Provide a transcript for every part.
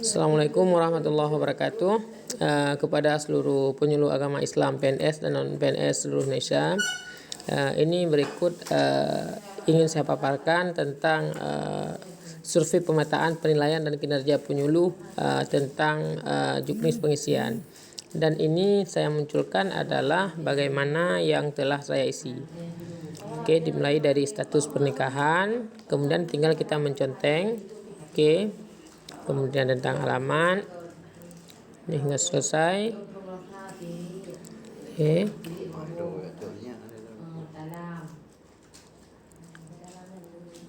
Assalamualaikum warahmatullahi wabarakatuh. Kepada seluruh penyuluh agama Islam PNS dan non PNS seluruh Indonesia, ini berikut ingin saya paparkan tentang survei pemetaan penilaian dan kinerja penyuluh tentang juknis pengisian. Dan ini saya munculkan adalah bagaimana yang telah saya isi. Oke, dimulai dari status pernikahan, kemudian tinggal kita menconteng. Oke, kemudian tentang halaman ini hingga selesai. Oke.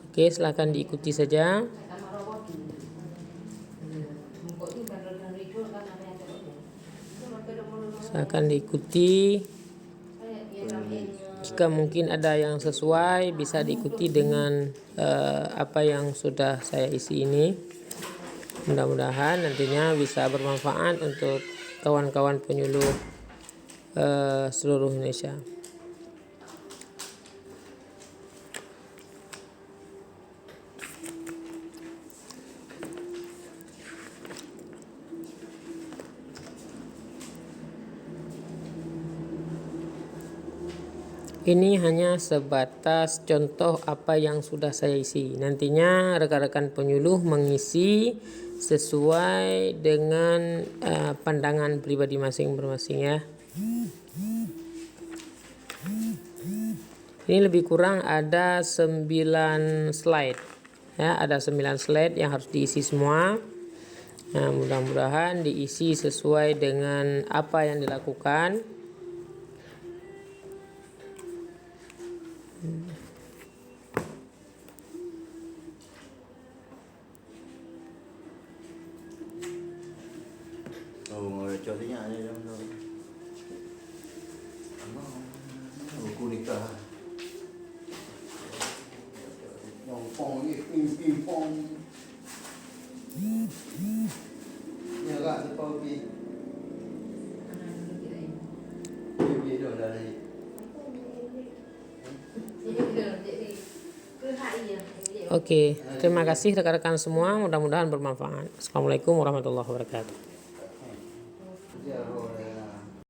Oke, silakan diikuti saja. Silakan diikuti. Jika mungkin ada yang sesuai, bisa diikuti dengan apa yang sudah saya isi ini. Mudah-mudahan nantinya bisa bermanfaat untuk kawan-kawan penyuluh seluruh Indonesia. Ini hanya sebatas contoh apa yang sudah saya isi. Nantinya rekan-rekan penyuluh mengisi sesuai dengan pandangan pribadi masing-masing ya. Ini lebih kurang ada 9 slide. Ya, ada 9 slide yang harus diisi semua. Nah, mudah-mudahan diisi sesuai dengan apa yang dilakukan. Cho tới nhà đây đâu đâu cô đi cả vòng phong như ping pong nhờ gạ thì bao pin gì đường là gì Oke, terima kasih rekan-rekan semua, mudah-mudahan bermanfaat. Assalamualaikum warahmatullahi wabarakatuh.